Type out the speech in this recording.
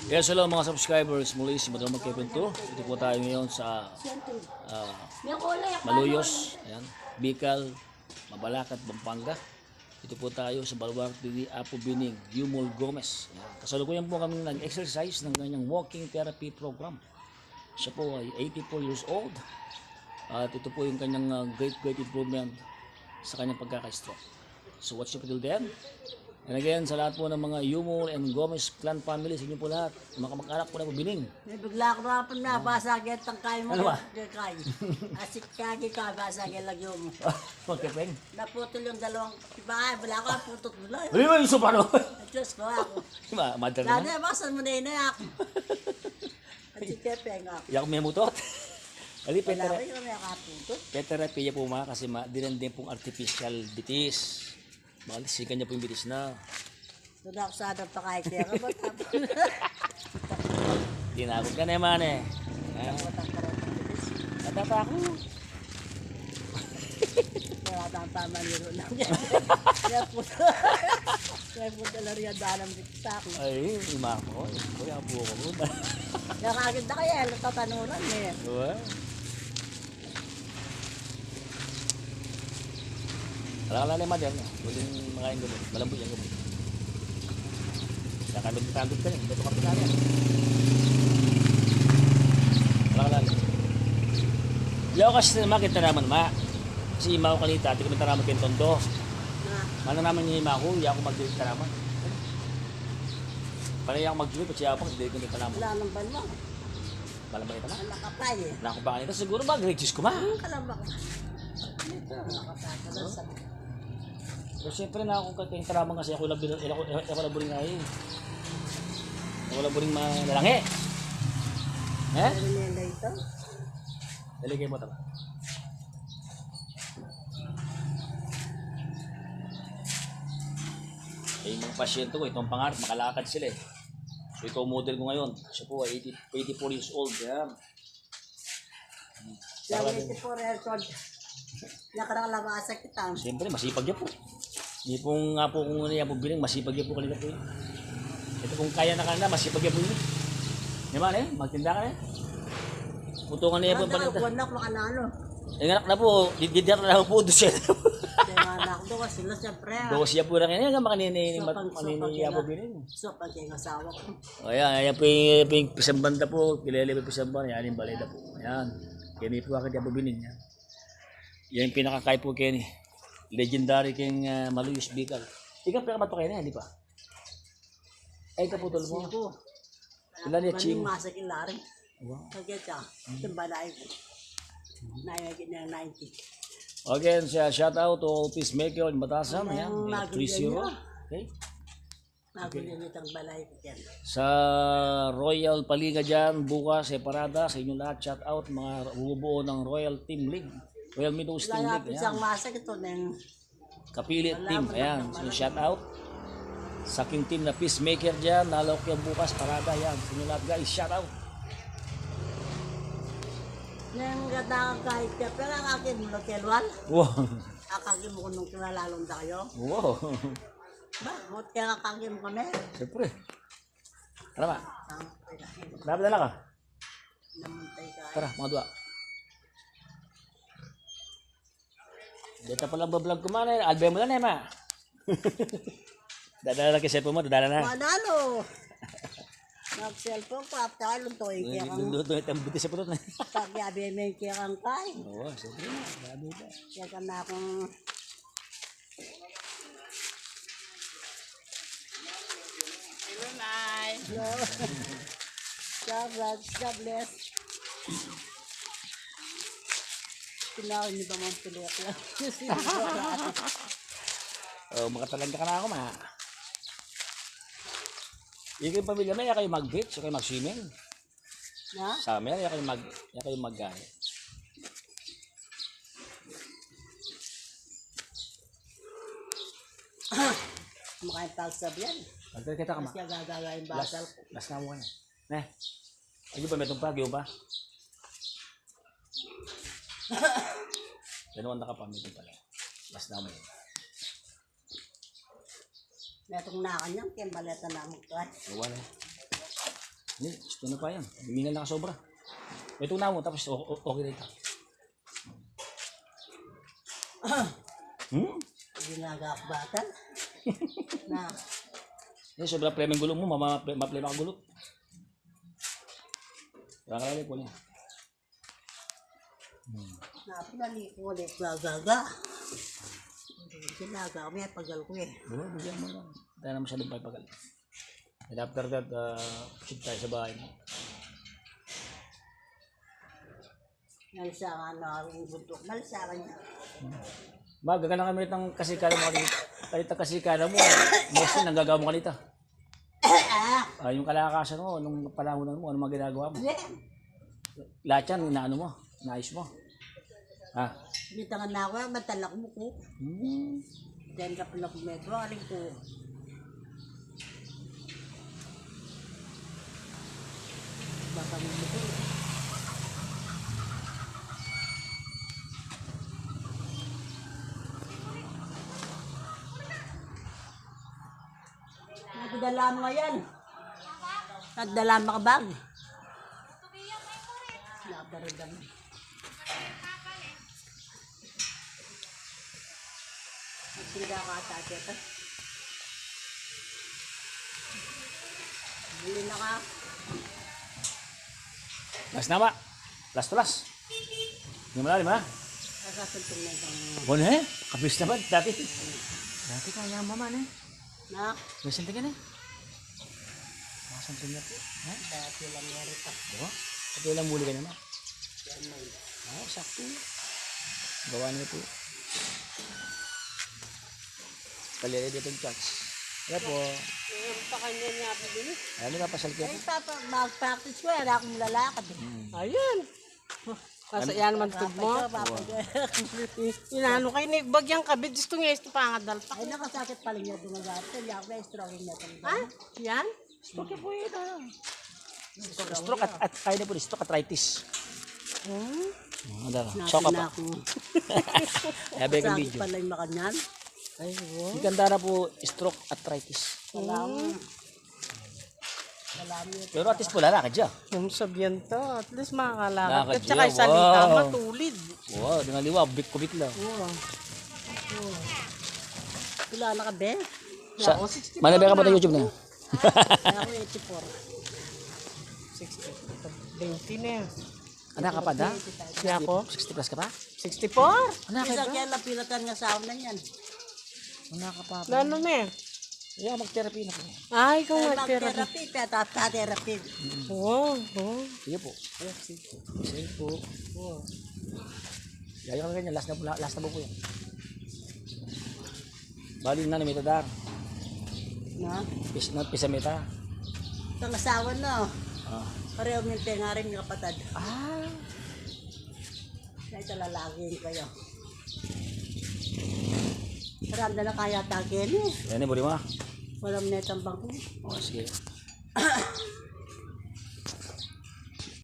Yes, hello mga subscribers. Muli si Madam Magkipinto. Ito po tayo ngayon sa Maluyos, ayan, Bicol, Mabalacat, Pampanga. Ito po tayo sa Baluarte ni Apo Bining, Yumol Gomez. Ayan. Kasalukuyan po kami nag-exercise ng kanyang walking therapy program. Siya po ay 84 years old. At ito po yung kanyang great improvement sa kanyang pagkaka-stroke. So watch it till then. And again, sa lahat po ng mga Yumol and Gomez clan family, sa inyo po lahat, mga kamag-anak po na po Bining. May bigla ko na na basagin tang kain mo. Ano ba? Kay. Asik kagi ka basagin lang yung. Magkapeng. Naputol yung dalawang bahay, wala ko putot mo lang. Ano yung iso pa no? Diyos ko ako. Madar Dati naman. basan mo na ina ako. Asik kepeng ako. Iyak may mutot. Ali, Wala ko yung may akaputot. peterapiya po mga kasi dinandin pong artificial bitis. Makalisikan niya po yung bitis na. Doon ako sa adang pakay kaya ka ba tapos. Tinakot ka naman eh. Kata pa ako. Wala tang tama nilo lang. Kaya puto. Kaya puto na rin ang dalang bigsa ako. Ay, ima ko. Kuya po ako. Kaya kagad na kaya, tatanuran eh. Diba? Wala na madyan. Huling makain gabot. Malambot yung gabot. Nakandog ka rin. Beto ka pinala. Wala. Yaw kasi naman kita naman ma. Kasi ima ko kanita. Di ko naman kayo tondo. Mana naman yung ima ko. Iya ako mag-drink ka naman. Panay ako mag-drink. Kasi ako hindi ko naman. Wala nang banwa. Malambot kita ma. Wala ka pa eh. Nako ba kanita. Siguro ba grade 6 ko ma. Kalambak. Ito, nakasakalan sa... Pero siyempre na ako kayong taramang kasi ako lang buling nga eh. Ako lang buling malalanghe. Eh? Ano nila ito? Daligay mo tama. Eh, yung mga pasyente ko, itong pangarap, makalakad sila eh. So ito model ko ngayon. Siya po ay 84 years old. Yan. Yung 84 years old. Nakarang labasa kita. Siyempre, masipag niya po. Hindi po nga po kung ano yan po biling, masipag niya po kanila po yun. Ito kung kaya na kanila, masipag niya po yun. Di ba na magtinda ka na putungan niya po yung palinda. Buwan na ako makanalo. Yung anak na po, dididar na lang po doon siya. Kaya mga anak doon kasi sila siyempre. Dosya po na kanya, makanini po biling. So, pag yung asawa ko. O yan po yung pisang banda po, kilala po yung pisang banda, yan yung baleda po. Ayan, kaya may po akit yan po biling. Yan yung pinakakay po kaya ni. Legendary king Maluyos Bicol. Ikaw pinakabato kayo na, hindi pa? Ay, kaputol mo. Ako. Ilan niya, Ching? Maning masak yung laring. Wow. Kaya siya, timbalay ko. Naimagin niya 90. Again, shout out to Peacemaker in Batasan. Ayan, 3-0. Okay. Nagunin itong balay ko dyan. Sa Royal Paliga dyan, bukas, separada, sa inyo lahat, shout out, mga bubuo ng Royal Team League. Royal Meadows Team Kaya League. isang Ayan. masak ito ng Kapilit Team. Ayan. So, shout out. Sa aking team na Peacemaker dyan, nalok yung bukas, parada. Ayan. Sa inyo lahat guys, shout out. nang ganda kang kahit ka. Pero ang akin mo na kelwal. Wow. Akagin mo ko nung kinalalong da kayo. Wow. Ba, mot kaya akagin mo kami. Siyempre. Tara ba? Ang Napadala ka? namuntay ka. Tara, mga dua. Dito pala bablog ko man eh. Album mo na eh, ma. Dadala na kay cellphone mo, dadala na. Manalo! Nag-cellphone ko, after along to, kaya kang Doon itong buti sa putot na. pagyabi may kaya kang kay. Oo, siyempre na. Grabe ba? Kaya ka na akong Hello, Nay. no. God bless. Kailangan niyo ba mong tuliyak lang? Oh, makatalaga ka na ako, ma. Yung pamilya mo, kayo mag-beach, kayo mag-swimming. Na? Sa amin, kayo mag-gaya. Makain pagsab yan. Magkakita ka, ma. Mas kaya gagawin basal ko. Last na mo na. Ne? Ay, ba, may itong pagyo ba? Ganoon na ka pa, may itong pala. Last na mo. Netong na kanyang kaya baleta na mo kahit. Wala. Hindi, gusto na pa yan. Hindi na nakasobra. May tuna mo, tapos okay na ito. Ginagakbatan. Na, Hindi, sobra premeng gulong mo, maplema ka gulong. Kaya kalali po niya. napinali ko ulit gagaga. Ginaga, may pagal ko eh. Oo, bigyan mo lang. Tayo na masyadong papagal. And after that, shoot tayo sa bahay mo. Nalisangan na rin yung buntok. Nalisangan niya. Maga ka na kami ng kasikana mo kanita. Kalita kasikana mo, mostly nanggagawa mo kanita. Yung kalakasan mo, nung panahonan mo, ano mga ginagawa mo? Lahat yan, inaano mo, naayos mo. Ha? Bitangan na ako, matalak mo ko. Dahil ka pala kung metro, aling ko. Baka mo ko. Nagdala mo yan. Nagdala mo ka bag. Nakadaradan. Nagsinda ka ata ito. Bili na ka. Last na ba? Last to last. Hindi malalim ha? Nakasantong na itong Bon eh, kabis na ba? Dati kaya mama na eh. na. Masanting ka na eh. Masanting na po. Ha? Dati lang yari pa. Diba? At ilang muli ka naman. Yan may. Sakto. Gawa niyo po. Kalili dito yung chats. Kaya po. Pa kanya niya po din. Ano ka pasal kaya po? Ay, papa, mag-practice ko. Wala akong lalakad. Ayun. Kasi yan naman tug mo. Inano kayo ni bagyang kabid gusto nga ito pangadal pa. Ay, nakasakit pala niya dumagat. Kaya ako na strong niya talaga. Ha? Yan? Stroke po ito. Stroke at kaya na po stroke arthritis. Ano daw? Shock ka pa. Sabi kang Sakit video. pala yung makanyan. Ay, wow. Di kandara po stroke arthritis. Pero at least po lalakad siya. Yung sabihan to, at least makakalakad. Lakad At saka siya, salita wow. matulid. Wow, dengan liwa, big kubit lang. Wow. Wala na ka, be? Sa, manabi ka ba ng YouTube na yun? Kaya ako 84. 20 na yan. Anak ka pa da? Siya ako? 60 plus ka pa? 64? Anak ka Isa pa? kaya napilatan nga sa na yan. Anak ka pa? Lalo na eh. Yeah, mag-therapy na po. Ay, kung Kaya nag-therapy. mag-therapy, pa-therapy. Wow, wow. Sige po. Sige po. Gaya ka ganyan, last na po yan. Bali na may tadar. Na? Pisa meta. Itong asawa no. Ah. Pareho minte nga rin yung kapatid. Ah. Kaya ito lalagin kayo. Maranda na kaya tagin eh. Yan eh, buri mo. Walang netang bangko. O, sige.